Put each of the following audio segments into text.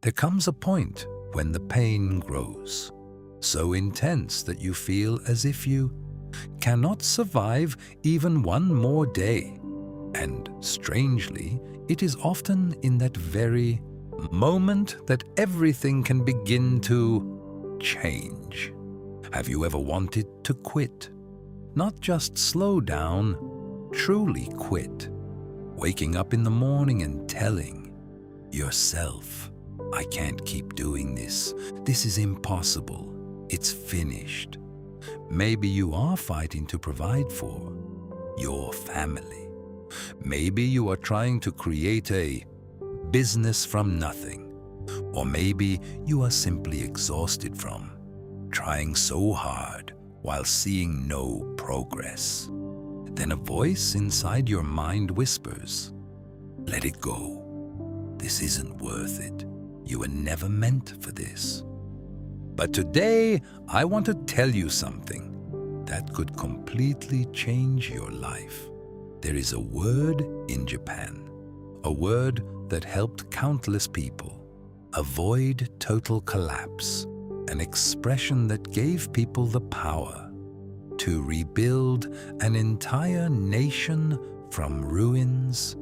There comes a point when the pain grows, so intense that you feel as if you cannot survive even one more day. And strangely, it is often in that very moment that everything can begin to change. Have you ever wanted to quit? Not just slow down, truly quit. Waking up in the morning and telling yourself, I can't keep doing this. This is impossible. It's finished. Maybe you are fighting to provide for your family. Maybe you are trying to create a business from nothing. Or maybe you are simply exhausted from trying so hard while seeing no progress. Then a voice inside your mind whispers, let it go. This isn't worth it. You were never meant for this. But today, I want to tell you something that could completely change your life. There is a word in Japan, a word that helped countless people avoid total collapse, an expression that gave people the power to rebuild an entire nation from ruins,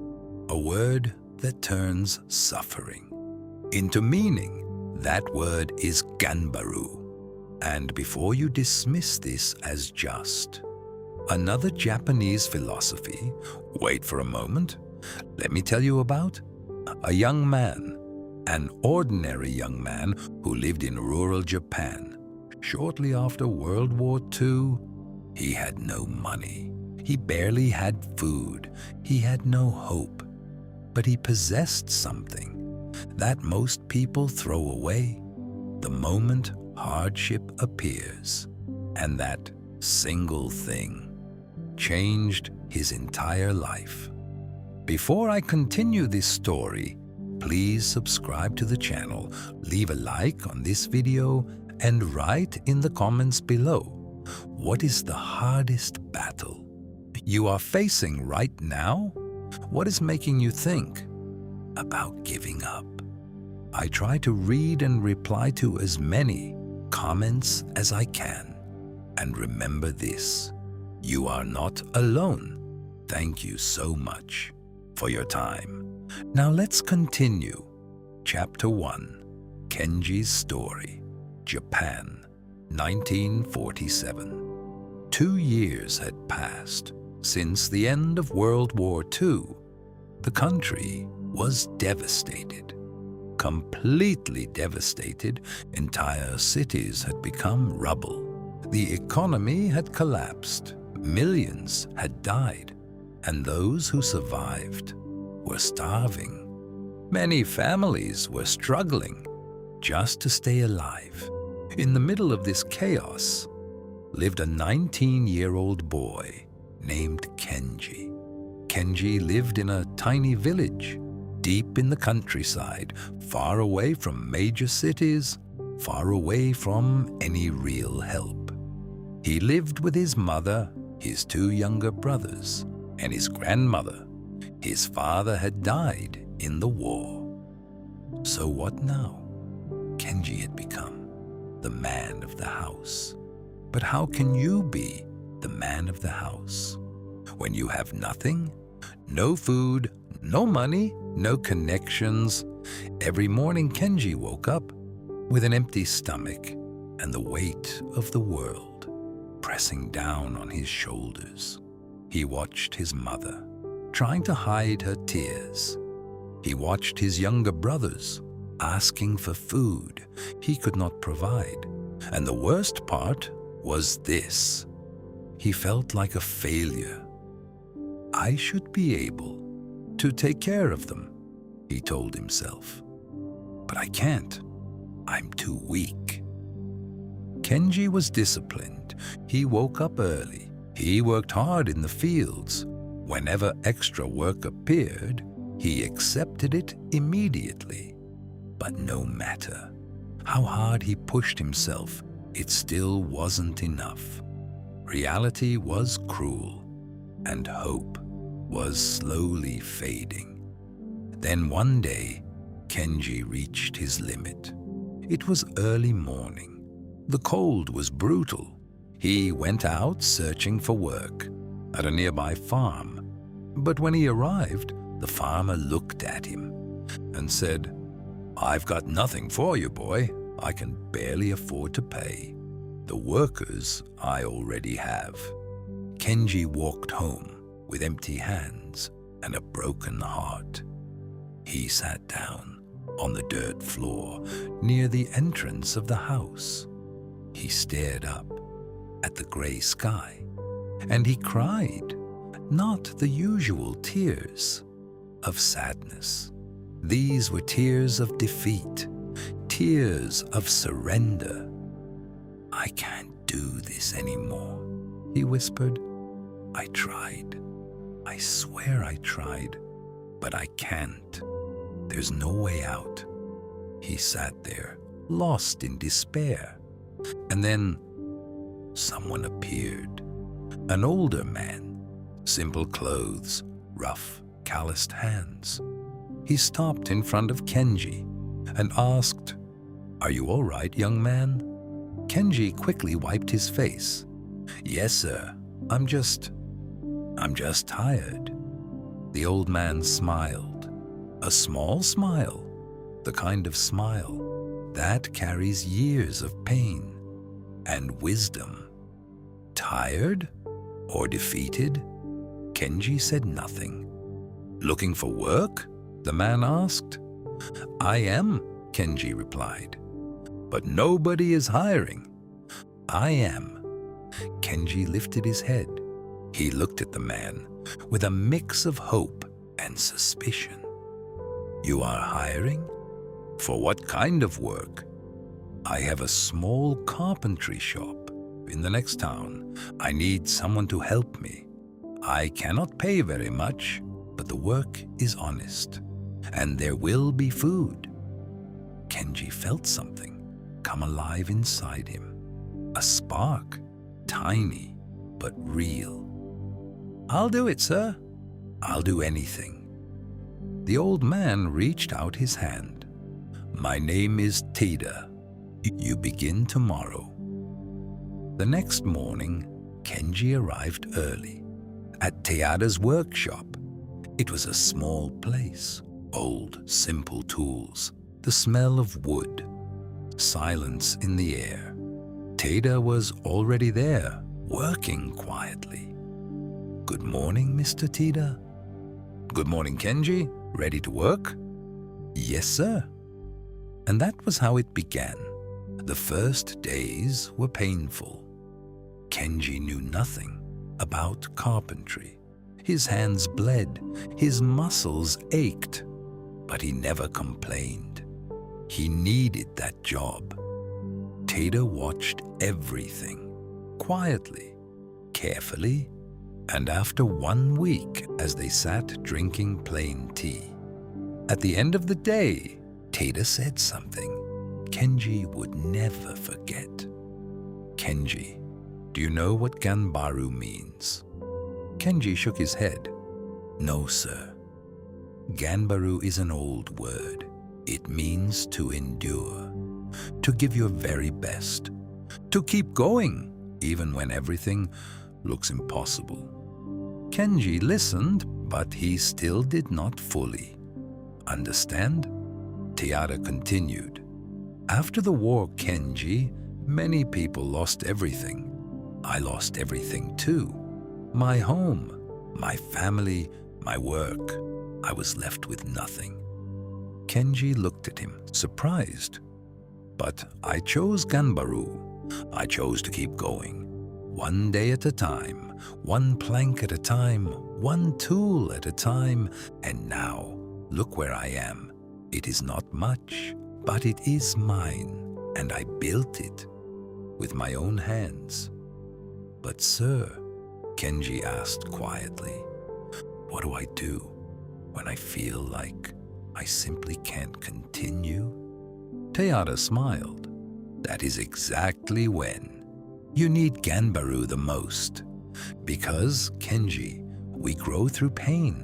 a word that turns suffering into meaning. That word is GANBARU. And before you dismiss this as just another Japanese philosophy, wait for a moment. Let me tell you about a young man, an ordinary young man who lived in rural Japan. Shortly after World War II, he had no money. He barely had food. He had no hope. But he possessed something that most people throw away the moment hardship appears. And that single thing changed his entire life. Before I continue this story, please subscribe to the channel, leave a like on this video, and write in the comments below, what is the hardest battle you are facing right now? What is making you think about giving up? I try to read and reply to as many comments as I can. And remember this, you are not alone. Thank you so much for your time. Now let's continue. Chapter 1, Kenji's Story, Japan, 1947. 2 years had passed since the end of World War II. The country was devastated. Completely devastated, entire cities had become rubble. The economy had collapsed, millions had died, and those who survived were starving. Many families were struggling just to stay alive. In the middle of this chaos lived a 19-year-old boy named Kenji. Kenji lived in a tiny village deep in the countryside, far away from major cities, far away from any real help. He lived with his mother, his 2 younger brothers, and his grandmother. His father had died in the war. So what now? Kenji had become the man of the house. But how can you be the man of the house when you have nothing, no food, no money, no connections? Every morning Kenji woke up with an empty stomach and the weight of the world pressing down on his shoulders. He watched his mother trying to hide her tears. He watched his younger brothers asking for food he could not provide. And the worst part was this: he felt like a failure. I should be able to take care of them, he told himself. But I can't. I'm too weak. Kenji was disciplined. He woke up early. He worked hard in the fields. Whenever extra work appeared, he accepted it immediately. But no matter how hard he pushed himself, it still wasn't enough. Reality was cruel, and hope was slowly fading. Then one day, Kenji reached his limit. It was early morning. The cold was brutal. He went out searching for work at a nearby farm. But when he arrived, the farmer looked at him and said, "I've got nothing for you, boy. I can barely afford to pay. The workers I already have." Kenji walked home with empty hands and a broken heart. He sat down on the dirt floor near the entrance of the house. He stared up at the gray sky and he cried, not the usual tears of sadness. These were tears of defeat, tears of surrender. "I can't do this anymore," he whispered. "I tried. I swear I tried, but I can't. There's no way out." He sat there, lost in despair. And then someone appeared. An older man, simple clothes, rough, calloused hands. He stopped in front of Kenji and asked, "Are you all right, young man?" Kenji quickly wiped his face. "Yes, sir. I'm just tired." The old man smiled. A small smile, the kind of smile that carries years of pain and wisdom. "Tired or defeated?" Kenji said nothing. "Looking for work?" the man asked. "I am," Kenji replied. "But nobody is hiring." "I am." Kenji lifted his head. He looked at the man with a mix of hope and suspicion. "You are hiring? For what kind of work?" "I have a small carpentry shop in the next town. I need someone to help me. I cannot pay very much, but the work is honest, and there will be food." Kenji felt something come alive inside him. A spark, tiny but real. "I'll do it, sir. I'll do anything." The old man reached out his hand. "My name is Teda. You begin tomorrow." The next morning, Kenji arrived early at Teada's workshop. It was a small place, old, simple tools, the smell of wood, silence in the air. Teda was already there, working quietly. "Good morning, Mr. Teda." "Good morning, Kenji. Ready to work?" "Yes, sir." And that was how it began. The first days were painful. Kenji knew nothing about carpentry. His hands bled, his muscles ached, but he never complained. He needed that job. Teda watched everything, quietly, carefully, and after 1 week as they sat drinking plain tea. At the end of the day, Teda said something Kenji would never forget. "Kenji, do you know what GANBARU means?" Kenji shook his head. "No, sir. GANBARU is an old word. It means to endure, to give your very best, to keep going, even when everything looks impossible." Kenji listened, but he still did not fully understand. Teada continued. "After the war, Kenji, many people lost everything. I lost everything too. My home, my family, my work. I was left with nothing." Kenji looked at him, surprised. "But I chose GANBARU. I chose to keep going. One day at a time, one plank at a time, one tool at a time, and now, look where I am. It is not much, but it is mine, and I built it with my own hands." "But sir," Kenji asked quietly, "what do I do when I feel like I simply can't continue?" Teada smiled. "That is exactly when you need GANBARU the most. Because, Kenji, we grow through pain,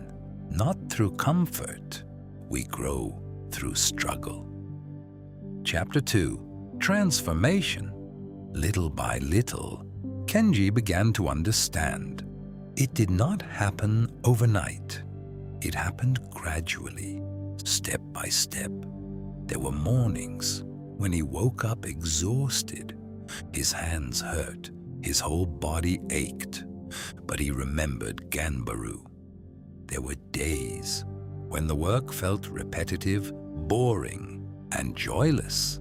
not through comfort. We grow through struggle. Chapter 2. Transformation. Little by little, Kenji began to understand. It did not happen overnight. It happened gradually, step by step. There were mornings when he woke up exhausted. His hands hurt, his whole body ached, but he remembered GANBARU. There were days when the work felt repetitive, boring, and joyless,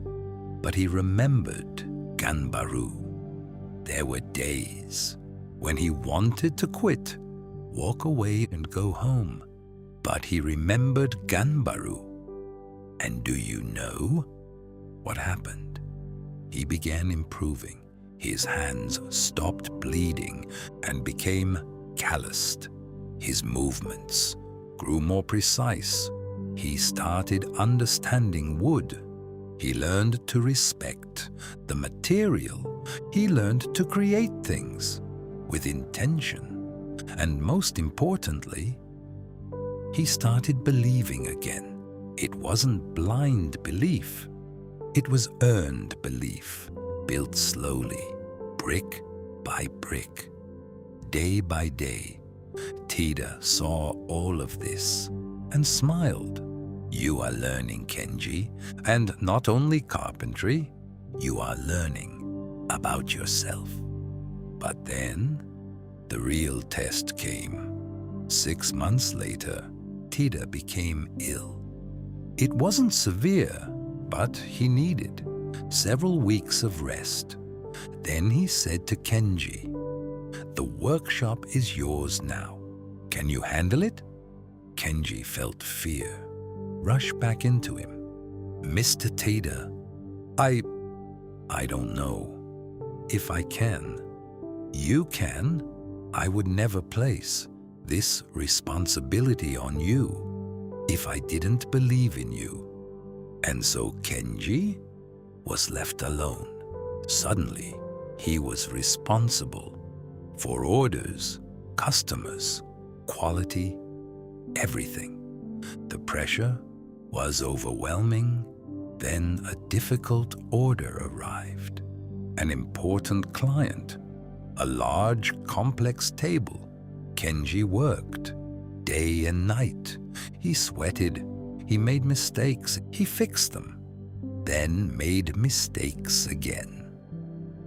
but he remembered GANBARU. There were days when he wanted to quit, walk away and go home, but he remembered GANBARU. And do you know what happened? He began improving. His hands stopped bleeding and became calloused. His movements grew more precise. He started understanding wood. He learned to respect the material. He learned to create things with intention. And most importantly, he started believing again. It wasn't blind belief. It was earned belief, built slowly, brick by brick. Day by day, Tida saw all of this and smiled. You are learning, Kenji, and not only carpentry, you are learning about yourself. But then, the real test came. 6 months later, Tida became ill. It wasn't severe, but he needed several weeks of rest. Then he said to Kenji, "The workshop is yours now. Can you handle it?" Kenji felt fear rush back into him. "Mr. Tida, I don't know if I can." "You can. I would never place this responsibility on you if I didn't believe in you." And so Kenji was left alone. Suddenly, he was responsible for orders, customers, quality, everything. The pressure was overwhelming. Then a difficult order arrived. An important client, a large, complex table. Kenji worked day and night. He sweated. He made mistakes. He fixed them, then made mistakes again.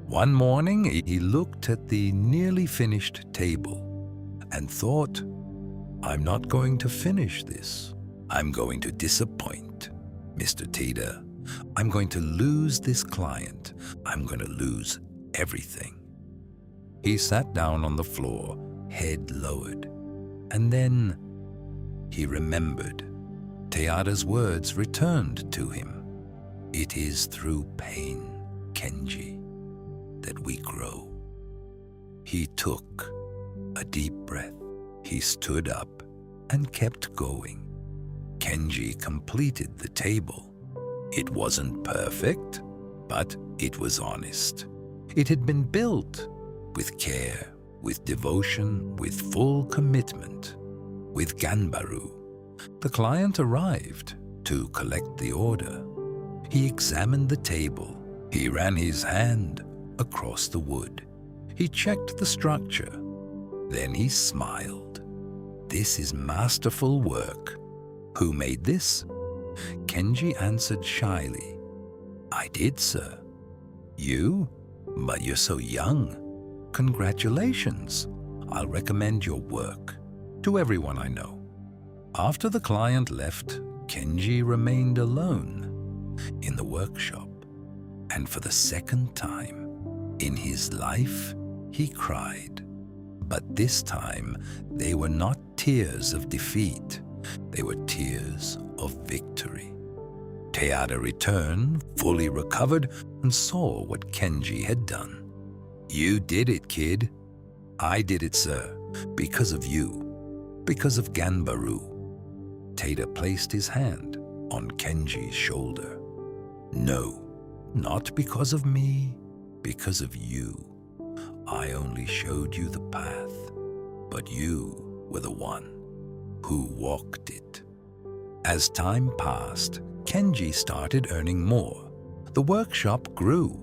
One morning, he looked at the nearly finished table and thought, "I'm not going to finish this. I'm going to disappoint Mr. Tida. I'm going to lose this client. I'm going to lose everything." He sat down on the floor, head lowered, and then he remembered. Teada's words returned to him. "It is through pain, Kenji, that we grow." He took a deep breath. He stood up and kept going. Kenji completed the table. It wasn't perfect, but it was honest. It had been built with care, with devotion, with full commitment. With GANBARU, the client arrived to collect the order. He examined the table. He ran his hand across the wood. He checked the structure. Then he smiled. "This is masterful work. Who made this?" Kenji answered shyly, "I did, sir." "You? But you're so young. Congratulations. I'll recommend your work to everyone I know." After the client left, Kenji remained alone in the workshop. And for the second time in his life, he cried. But this time, they were not tears of defeat. They were tears of victory. Teada returned, fully recovered, and saw what Kenji had done. "You did it, kid." "I did it, sir, because of you, because of GANBARU." Teada placed his hand on Kenji's shoulder. "No, not because of me, because of you. I only showed you the path, but you were the one who walked it." As time passed, Kenji started earning more. The workshop grew.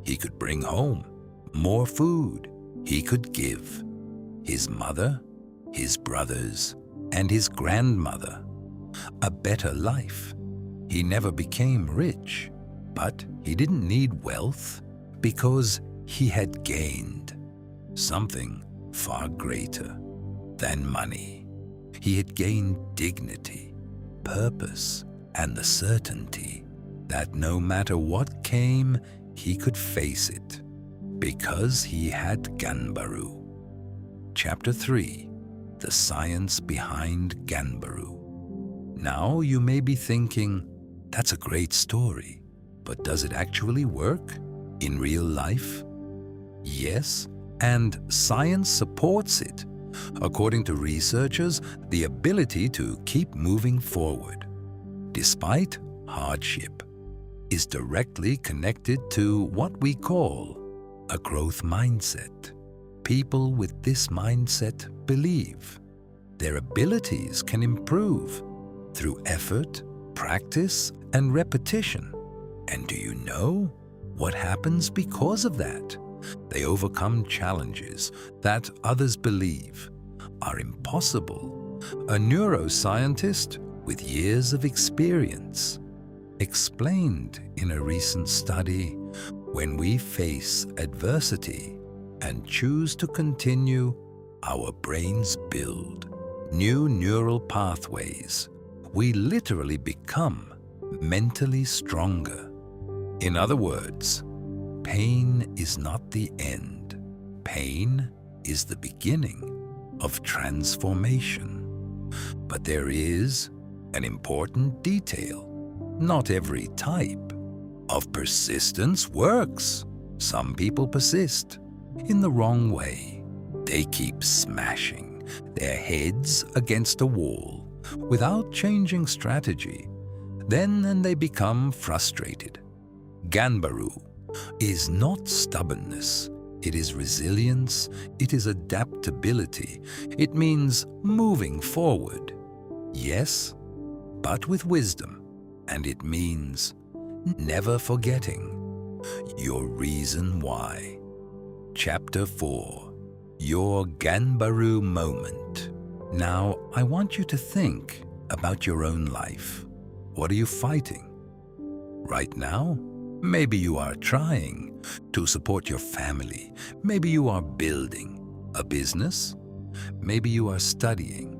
He could bring home more food he could give. His mother, his brothers, and his grandmother a better life. He never became rich, but he didn't need wealth because he had gained something far greater than money. He had gained dignity, purpose, and the certainty that no matter what came, he could face it because he had GANBARU. Chapter 3. The Science Behind GANBARU. Now you may be thinking, that's a great story, but does it actually work in real life? Yes, and science supports it. According to researchers, the ability to keep moving forward, despite hardship, is directly connected to what we call a growth mindset. People with this mindset believe their abilities can improve through effort, practice, and repetition. And do you know what happens because of that? They overcome challenges that others believe are impossible. A neuroscientist with years of experience explained in a recent study, when we face adversity and choose to continue, our brains build new neural pathways. We literally become mentally stronger. In other words, pain is not the end. Pain is the beginning of transformation. But there is an important detail. Not every type of persistence works. Some people persist in the wrong way. They keep smashing their heads against a wall without changing strategy. Then they become frustrated. GANBARU is not stubbornness. It is resilience. It is adaptability. It means moving forward. Yes, but with wisdom. And it means never forgetting your reason why. Chapter 4. Your GANBARU moment. Now, I want you to think about your own life. What are you fighting? Right now, maybe you are trying to support your family. Maybe you are building a business. Maybe you are studying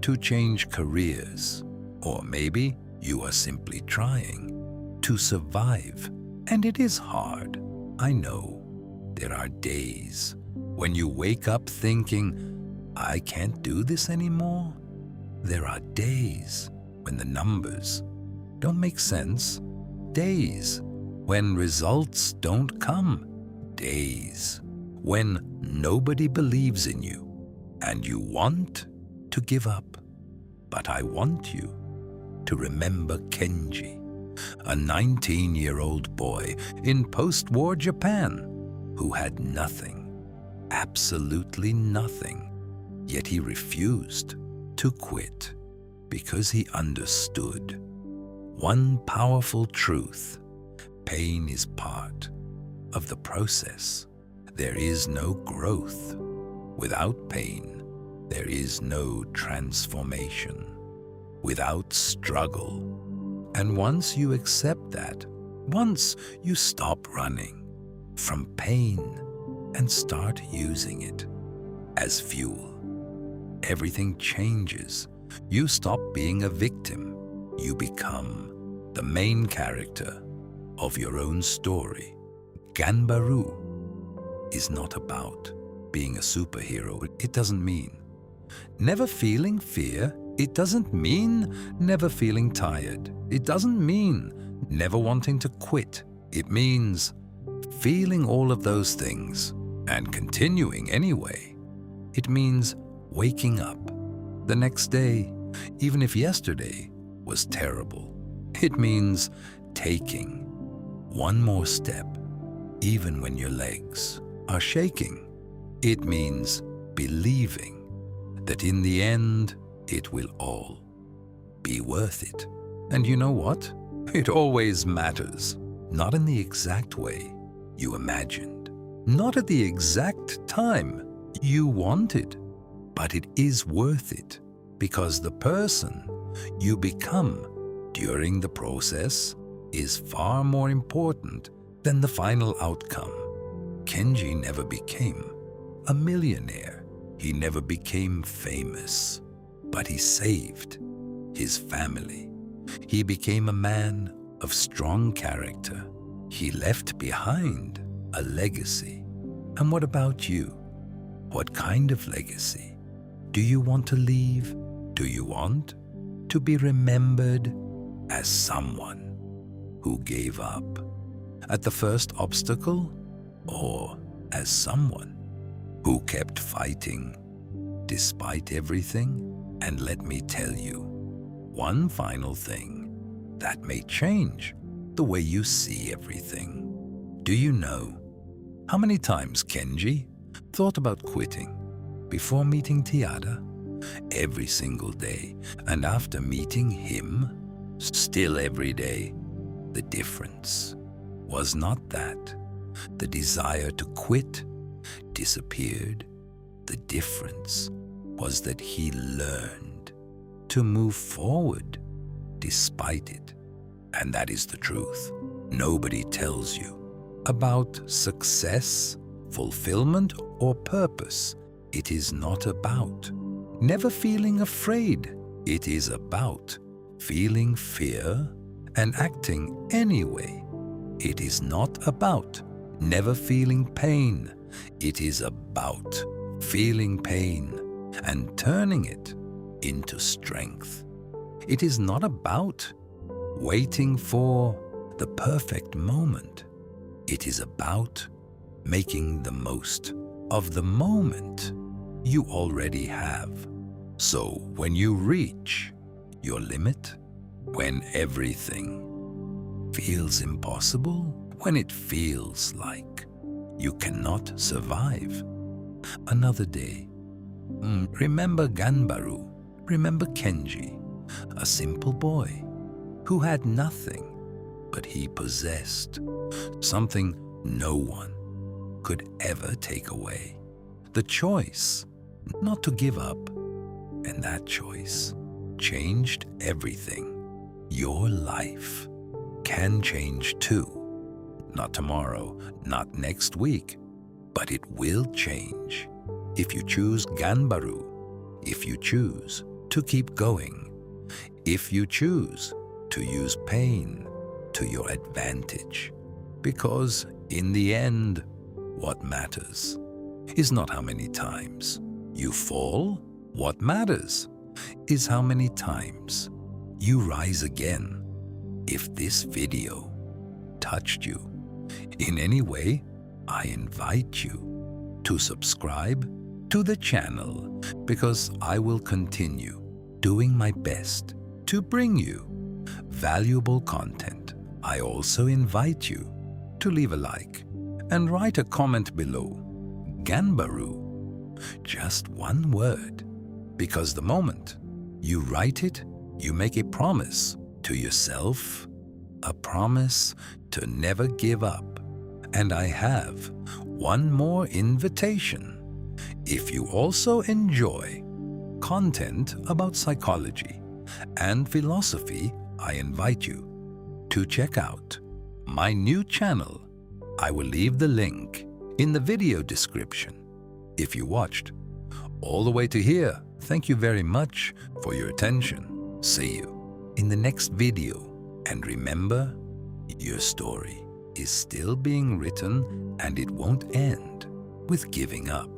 to change careers. Or maybe you are simply trying to survive. And it is hard. I know. There are days when you wake up thinking, I can't do this anymore. There are days when the numbers don't make sense. Days when results don't come. Days when nobody believes in you and you want to give up. But I want you to remember Kenji, a 19-year-old boy in post-war Japan who had nothing, absolutely nothing, yet he refused to quit because he understood one powerful truth: pain is part of the process. There is no growth. Without pain, there is no transformation. Without struggle. And once you accept that, once you stop running from pain and start using it as fuel, everything changes. You stop being a victim. You become the main character of your own story. GANBARU is not about being a superhero. It doesn't mean never feeling fear. It doesn't mean never feeling tired. It doesn't mean never wanting to quit. It means feeling all of those things and continuing anyway. It means waking up the next day, even if yesterday was terrible. It means taking one more step, even when your legs are shaking. It means believing that in the end, it will all be worth it. And you know what? It always matters. Not in the exact way you imagined. Not at the exact time you wanted. But it is worth it because the person you become during the process is far more important than the final outcome. Kenji never became a millionaire. He never became famous. But he saved his family. He became a man of strong character. He left behind a legacy. And what about you? What kind of legacy do you want to leave? Do you want to be remembered as someone who gave up at the first obstacle, or as someone who kept fighting despite everything? And let me tell you one final thing that may change the way you see everything. Do you know how many times Kenji thought about quitting before meeting Tiara? Every single day, and after meeting him, still every day. The difference was not that the desire to quit disappeared. The difference was that he learned to move forward despite it. And that is the truth. Nobody tells you about success, fulfillment, or purpose. It is not about never feeling afraid. It is about feeling fear and acting anyway. It is not about never feeling pain. It is about feeling pain and turning it into strength. It is not about waiting for the perfect moment. It is about making the most of the moment you already have. So when you reach your limit, when everything feels impossible, when it feels like you cannot survive another day, remember GANBARU, remember Kenji, a simple boy who had nothing, but he possessed something no one could ever take away. The choice not to give up, and that choice changed everything. Your life can change too. Not tomorrow, not next week, but it will change if you choose GANBARU, if you choose to keep going, if you choose to use pain to your advantage. Because in the end, what matters is not how many times you fall. What matters is how many times you rise again. If this video touched you in any way, I invite you to subscribe to the channel because I will continue doing my best to bring you valuable content. I also invite you to leave a like and write a comment below. GANBARU, just one word, because the moment you write it, you make a promise to yourself, a promise to never give up. And I have one more invitation. If you also enjoy content about psychology and philosophy, I invite you to check out my new channel. I will leave the link in the video description. If you watched all the way to here, thank you very much for your attention. See you in the next video. And remember, your story is still being written and it won't end with giving up.